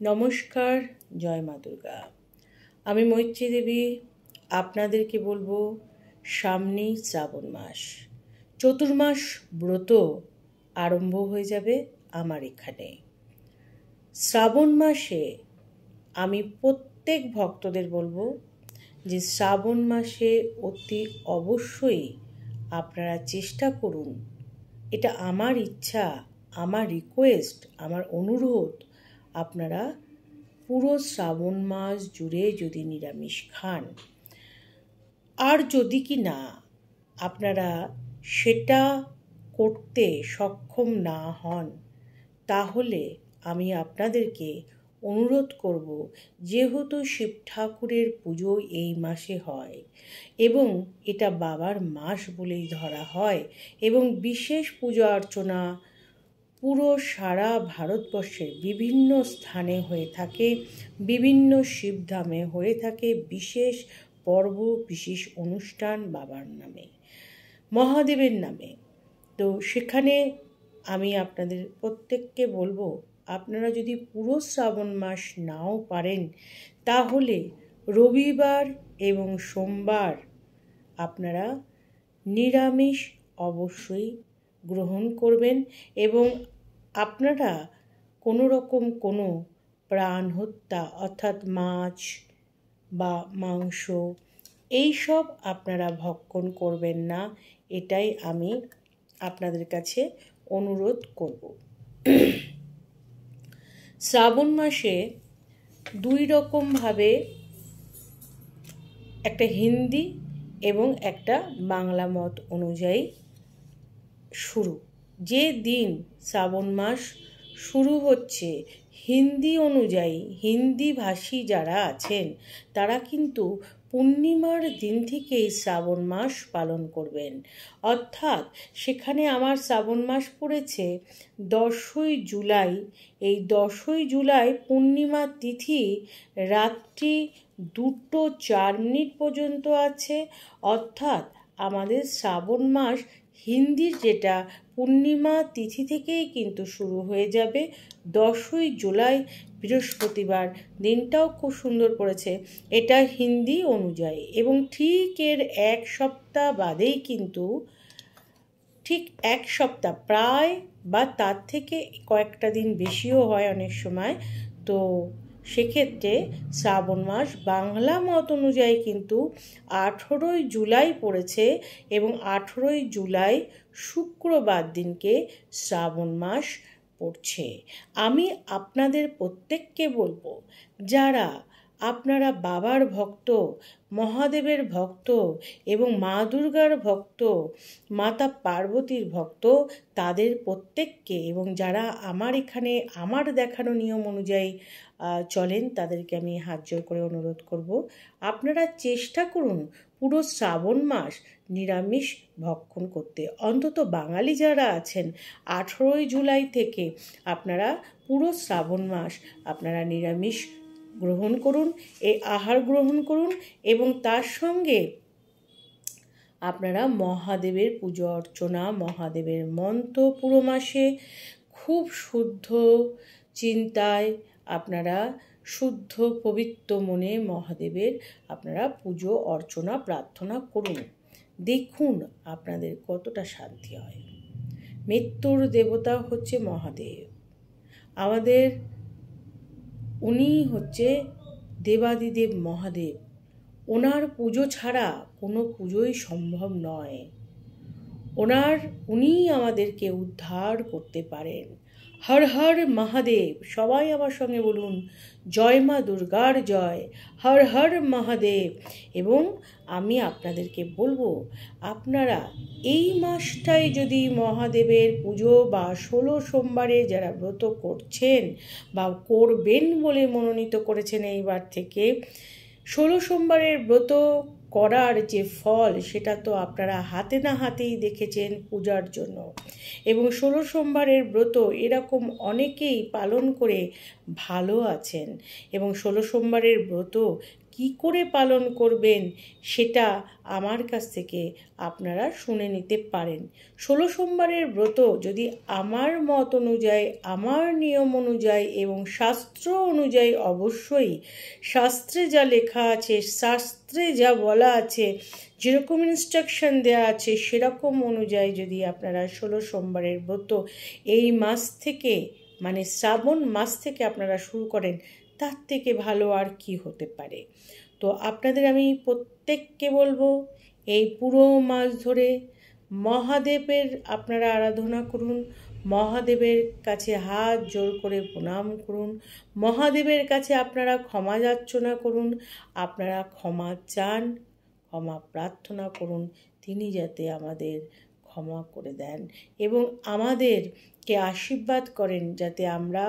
নমস্কার, জয় মা দুর্গা। আমি মৈত্রী দেবী আপনাদেরকে বলবো, সামনেই শ্রাবণ মাস, চতুর্মাস ব্রত আরম্ভ হয়ে যাবে আমার এখানে। শ্রাবণ মাসে আমি প্রত্যেক ভক্তদের বলবো যে শ্রাবণ মাসে অতি অবশ্যই আপনারা চেষ্টা করুন, এটা আমার ইচ্ছা, আমার রিকোয়েস্ট, আমার অনুরোধ, আপনারা পুরো শ্রাবণ মাস জুড়ে যদি নিরামিষ খান, আর যদি কি না আপনারা সেটা করতে সক্ষম না হন, তাহলে আমি আপনাদেরকে অনুরোধ করব, যেহেতু শিব ঠাকুরের পুজো এই মাসে হয় এবং এটা বাবার মাস বলেই ধরা হয় এবং বিশেষ পূজা অর্চনা পুরো সারা ভারতবর্ষের বিভিন্ন স্থানে হয়ে থাকে, বিভিন্ন শিবধামে হয়ে থাকে বিশেষ পর্ব, বিশেষ অনুষ্ঠান বাবার নামে, মহাদেবের নামে। তো সেখানে আমি আপনাদের প্রত্যেককে বলবো, আপনারা যদি পুরো শ্রাবণ মাস নাও পারেন, তাহলে রবিবার এবং সোমবার আপনারা নিরামিষ অবশ্যই গ্রহণ করবেন এবং আপনারা কোনো রকম কোনো প্রাণ হত্যা অর্থাৎ মাছ বা মাংস এইসব আপনারা ভক্ষণ করবেন না, এটাই আমি আপনাদের কাছে অনুরোধ করব। শ্রাবণ মাসে দুই রকমভাবে, একটা হিন্দি এবং একটা বাংলা মত অনুযায়ী শুরু। যে দিন শ্রাবণ মাস শুরু হচ্ছে, হিন্দি অনুযায়ী হিন্দিভাষী যারা আছেন তারা কিন্তু পূর্ণিমার দিন থেকেই শ্রাবণ মাস পালন করবেন। অর্থাৎ সেখানে আমার শ্রাবণ মাস পড়েছে 10ই জুলাই। এই 10ই জুলাই পূর্ণিমা তিথি রাত্রি 2:04 পর্যন্ত আছে। অর্থাৎ আমাদের শ্রাবণ মাস হিন্দির যেটা পূর্ণিমা তিথি থেকেই কিন্তু শুরু হয়ে যাবে 10ই জুলাই বৃহস্পতিবার। দিনটাও খুব সুন্দর পড়েছে, এটা হিন্দি অনুযায়ী। এবং ঠিক এর এক সপ্তাহ বাদেই কিন্তু, ঠিক এক সপ্তাহ প্রায় বা তার থেকে কয়েকটা দিন বেশিও হয় অনেক সময়, তো সেক্ষেত্রে শ্রাবণ মাস বাংলা মত অনুযায়ী কিন্তু 18ই জুলাই পড়েছে এবং 18ই জুলাই শুক্রবার দিনকে শ্রাবণ মাস পড়ছে। আমি আপনাদের প্রত্যেককে বলবো, যারা আপনারা বাবার ভক্ত, মহাদেবের ভক্ত এবং মা দুর্গার ভক্ত, মাতা পার্বতীর ভক্ত, তাদের প্রত্যেককে, এবং যারা আমার এখানে আমার দেখানো নিয়ম অনুযায়ী চলেন, তাদেরকে আমি হাত জোড় করে অনুরোধ করব, আপনারা চেষ্টা করুন পুরো শ্রাবণ মাস নিরামিষ ভক্ষণ করতে। অন্তত বাঙালি যারা আছেন 18ই জুলাই থেকে আপনারা পুরো শ্রাবণ মাস আপনারা নিরামিষ গ্রহণ করুন, এই আহার গ্রহণ করুন এবং তার সঙ্গে আপনারা মহাদেবের পুজো অর্চনা, মহাদেবের মন্ত্র পুরো মাসে খুব শুদ্ধ চিন্তায় আপনারা শুদ্ধ পবিত্র মনে মহাদেবের আপনারা পুজো অর্চনা প্রার্থনা করুন। দেখুন আপনাদের কতটা শান্তি হয়। মৃত্যুর দেবতা হচ্ছে মহাদেব, আমাদের উনি হচ্ছে দেবাদিদেব মহাদেব। ওনার পুজো ছাড়া কোনো পুজোই সম্ভব নয়। উনিই আমাদেরকে উদ্ধার করতে পারেন। হর হর মহাদেব। সবাই আমার সঙ্গে বলুন, জয় মা দুর্গার জয়, হর হর মহাদেব। এবং আমি আপনাদেরকে বলবো, আপনারা এই মাসটায় যদি মহাদেবের পুজো বা 16 সোমবারে যারা ব্রত করছেন বা করবেন বলে মনোনীত করেছেন, এইবার থেকে 16 সোমবারের ব্রত করার যে ফল, সেটা তো আপনারা হাতে না হাতেই দেখেছেন পূজার জন্য। এবং 16 সোমবারের ব্রত এরকম অনেকেই পালন করে ভালো আছেন এবং 16 সোমবারের ব্রত কি করে পালন করবেন সেটা আমার কাছ থেকে আপনারা শুনে নিতে পারেন। 16 সোমবারের ব্রত যদি আমার মত অনুযায়ী, আমার নিয়ম অনুযায়ী এবং শাস্ত্র অনুযায়ী, অবশ্যই শাস্ত্রে যা লেখা আছে, শাস্ত্রে যা বলা আছে, যেরকম ইনস্ট্রাকশন দেওয়া আছে সেরকম অনুযায়ী যদি আপনারা 16 সোমবারের ব্রত এই মাস থেকে, মানে শ্রাবণ মাস থেকে আপনারা শুরু করেন, তার থেকে ভালো আর কি হতে পারে। তো আপনাদের আমি প্রত্যেককে বলবো, এই পুরো মাস ধরে মহাদেবের আপনারা আরাধনা করুন, মহাদেবের কাছে হাত জোর করে প্রণাম করুন, মহাদেবের কাছে আপনারা ক্ষমা যাচনা করুন, আপনারা ক্ষমা চান, ক্ষমা প্রার্থনা করুন, তিনি যাতে আমাদের ক্ষমা করে দেন এবং আমাদেরকে আশীর্বাদ করেন, যাতে আমরা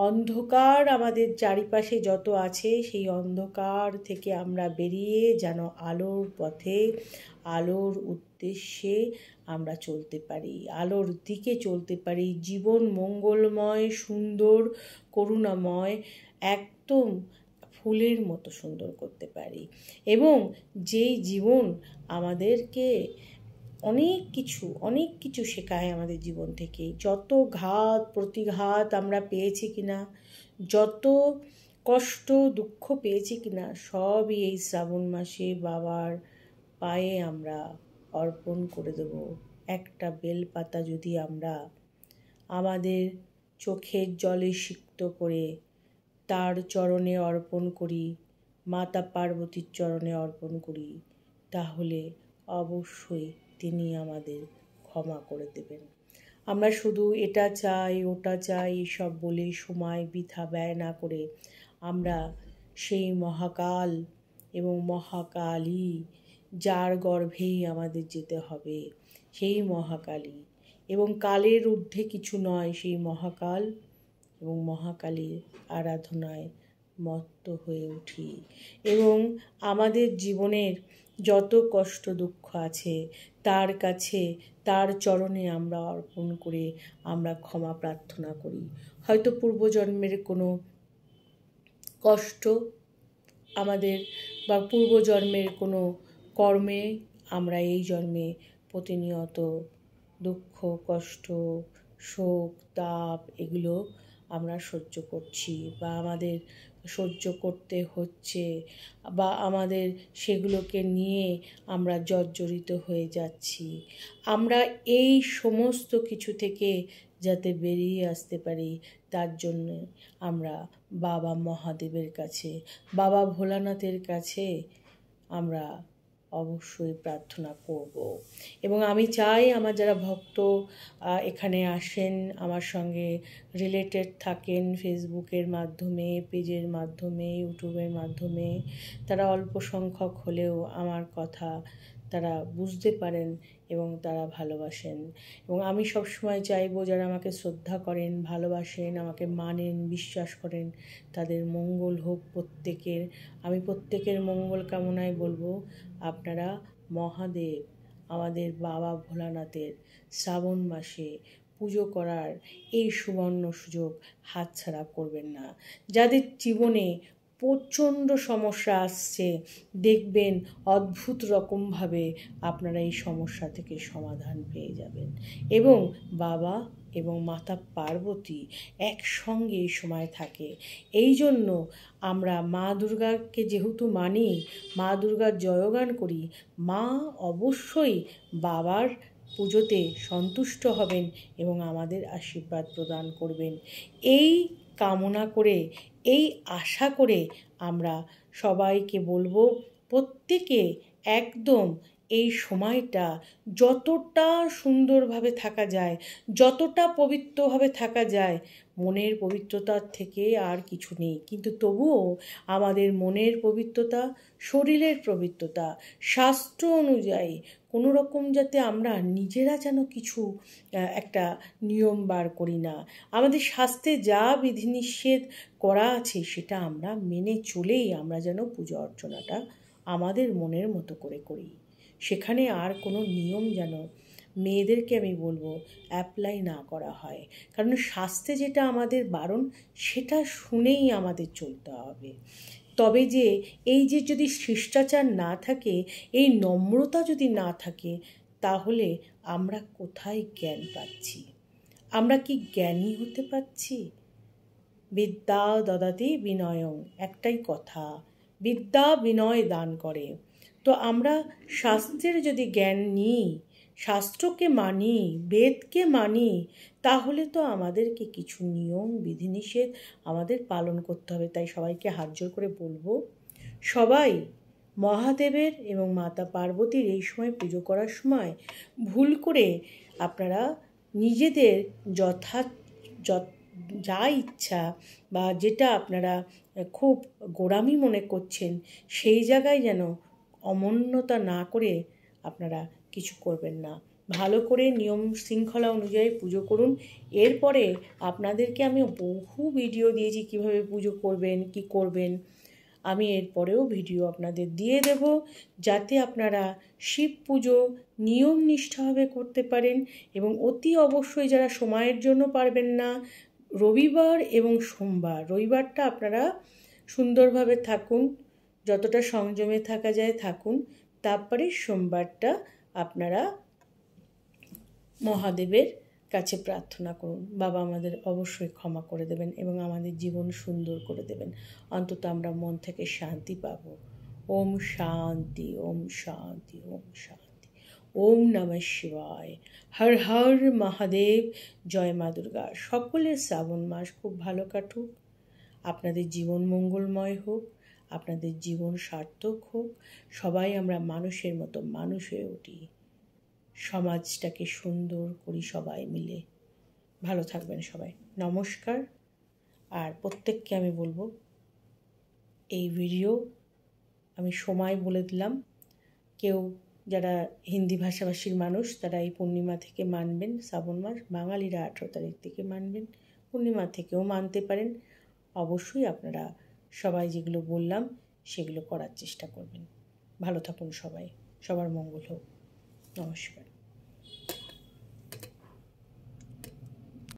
অন্ধকার আমাদের চারিপাশে যত আছে সেই অন্ধকার থেকে আমরা বেরিয়ে যেন আলোর পথে, আলোর উদ্দেশ্যে আমরা চলতে পারি, আলোর দিকে চলতে পারি, জীবন মঙ্গলময়, সুন্দর, করুণাময়, একদম ফুলের মতো সুন্দর করতে পারি। এবং যেই জীবন আমাদেরকে অনেক কিছু শেখায় আমাদের জীবন থেকে, যত ঘাত প্রতিঘাত আমরা পেয়েছি কিনা, যত কষ্ট দুঃখ পেয়েছি কিনা, সবই এই শ্রাবণ মাসে বাবার পায়ে আমরা অর্পণ করে দেব। একটা বেলপাতা যদি আমরা আমাদের চোখের জলে সিক্ত করে তার চরণে অর্পণ করি, মাতা পার্বতীর চরণে অর্পণ করি, তাহলে অবশ্যই তিনি আমাদের ক্ষমা করে দেবেন। আমরা শুধু এটা চাই ওটা চাই এসব বলে সময় বৃথা ব্যয় না করে আমরা সেই মহাকাল এবং মহাকালী, যার গর্ভেই আমাদের যেতে হবে, সেই মহাকালী এবং কালের ঊর্ধ্বে কিছু নয়, সেই মহাকাল এবং মহাকালীর আরাধনায় মত্ত হয়ে উঠি এবং আমাদের জীবনের যত কষ্ট দুঃখ আছে তার কাছে, তার চরণে আমরা অর্পণ করে আমরা ক্ষমা প্রার্থনা করি। হয়তো পূর্বজন্মের কোনো কষ্ট আমাদের বা পূর্বজন্মের কোনো কর্মে আমরা এই জন্মে প্রতিনিয়ত দুঃখ, কষ্ট, শোক, তাপ এগুলো আমরা সহ্য করছি বা আমাদের সহ্য করতে হচ্ছে, বা আমাদের সেগুলোকে নিয়ে আমরা জর্জরিত হয়ে যাচ্ছি। আমরা এই সমস্ত কিছু থেকে যাতে বেরিয়ে আসতে পারি, তার জন্য আমরা বাবা মহাদেবের কাছে, বাবা ভোলানাথের কাছে আমরা অবশ্যই প্রার্থনা করব। এবং আমি চাই আমার যারা ভক্ত এখানে আসেন, আমার সঙ্গে রিলেটেড থাকেন, ফেসবুকের মাধ্যমে, পেজের মাধ্যমে, ইউটিউবের মাধ্যমে, তারা অল্প সংখ্যক হলেও আমার কথা তারা বুঝতে পারেন এবং তারা ভালোবাসেন। এবং আমি সবসময় চাইবো যারা আমাকে শ্রদ্ধা করেন, ভালোবাসেন, আমাকে মানেন, বিশ্বাস করেন, তাদের মঙ্গল হোক প্রত্যেকের। আমি প্রত্যেকের মঙ্গল কামনায় বলবো, আপনারা মহাদেব আমাদের বাবা ভোলানাথের শ্রাবণ মাসে পুজো করার এই সুবর্ণ সুযোগ হাতছাড়া করবেন না। যাদের জীবনে প্রচণ্ড সমস্যা আসছে, দেখবেন অদ্ভুত রকমভাবে আপনারা এই সমস্যা থেকে সমাধান পেয়ে যাবেন এবং বাবা এবং মাতা পার্বতী একসঙ্গে এই সময় থাকে। এই জন্য আমরা মা দুর্গাকে যেহেতু মানি, মা দুর্গার জয়গান করি, মা অবশ্যই বাবার পুজোতে সন্তুষ্ট হবেন এবং আমাদের আশীর্বাদ প্রদান করবেন। এই কামনা করে, এই আশা করে আমরা সবাইকে বলবো, প্রত্যেকে একদম এই সময়টা যতটা সুন্দরভাবে থাকা যায়, যতটা পবিত্রভাবে থাকা যায়, মনের পবিত্রতার থেকে আর কিছু নেই, কিন্তু তবুও আমাদের মনের পবিত্রতা, শরীরের পবিত্রতা, শাস্ত্র অনুযায়ী কোনো রকম যাতে আমরা নিজেরা যেন কিছু একটা নিয়ম বার করি না, আমাদের শাস্ত্রে যা বিধিনিষেধ করা আছে সেটা আমরা মেনে চলেই আমরা যেন পূজা অর্চনাটা আমাদের মনের মতো করে করি। সেখানে আর কোনো নিয়ম যেন মেয়েদেরকে আমি বলবো অ্যাপ্লাই না করা হয়, কারণ শাস্ত্রে যেটা আমাদের বারণ সেটা শুনেই আমাদের চলতে হবে। তবে যে এই যে যদি শিষ্টাচার না থাকে, এই নম্রতা যদি না থাকে, তাহলে আমরা কোথায় জ্ঞান পাচ্ছি? আমরা কি জ্ঞানী হতে পারছি? বিদ্যা দদাতি বিনয়ং, একটাই কথা, বিদ্যা বিনয় দান করে। তো আমরা শাস্ত্রের যদি জ্ঞান নিই, শাস্ত্রকে মানি, বেদকে মানি, তাহলে তো আমাদেরকে কিছু নিয়ম বিধিনিষেধ আমাদের পালন করতে হবে। তাই সবাইকে হাত জোর করে বলবো, সবাই মহাদেবের এবং মাতা পার্বতীর এই সময় পুজো করার সময় ভুল করে আপনারা নিজেদের যা ইচ্ছা বা যেটা আপনারা খুব গোঁড়ামি মনে করছেন, সেই জায়গায় যেন অমন্যতা না করে আপনারা কিছু করবেন না। ভালো করে নিয়ম শৃঙ্খলা অনুযায়ী পুজো করুন। এরপরে আপনাদেরকে আমি বহু ভিডিও দিয়েছি কিভাবে পুজো করবেন, কি করবেন। আমি এরপরেও ভিডিও আপনাদের দিয়ে দেব, যাতে আপনারা শিব পুজো নিয়ম নিষ্ঠাভাবে করতে পারেন। এবং অতি অবশ্যই যারা সময়ের জন্য পারবেন না, রবিবার এবং সোমবার, রবিবারটা আপনারা সুন্দরভাবে থাকুন, যতটা সংযমে থাকা যায় থাকুন। তারপরে সোমবারটা আপনারা মহাদেবের কাছে প্রার্থনা করুন, বাবা আমাদের অবশ্যই ক্ষমা করে দেবেন এবং আমাদের জীবন সুন্দর করে দেবেন। অন্তত আমরা মন থেকে শান্তি পাব। ওম শান্তি, ওম শান্তি, ওম শান্তি। ওম নমঃ শিবায়। হর হর মহাদেব। জয় মা দুর্গা। সকলের শ্রাবণ মাস খুব ভালো কাটুক, আপনাদের জীবন মঙ্গলময় হোক, আপনাদের জীবন সার্থক হোক। সবাই আমরা মানুষের মতো মানুষ হয়ে উঠি, সমাজটাকে সুন্দর করি সবাই মিলে। ভালো থাকবেন সবাই। নমস্কার। আর প্রত্যেককে আমি বলবো, এই ভিডিও আমি সময় বলে দিলাম, কেউ যারা হিন্দি ভাষাভাষীর মানুষ তারা এই পূর্ণিমা থেকে মানবেন, শ্রাবণ মাস, বাঙালিরা 18 তারিখ থেকে মানবেন, পূর্ণিমা থেকেও মানতে পারেন। অবশ্যই আপনারা সবাই যেগুলো বললাম সেগুলো করার চেষ্টা করবেন। ভালো থাকুন সবাই, সবার মঙ্গল হোক। নমস্কার।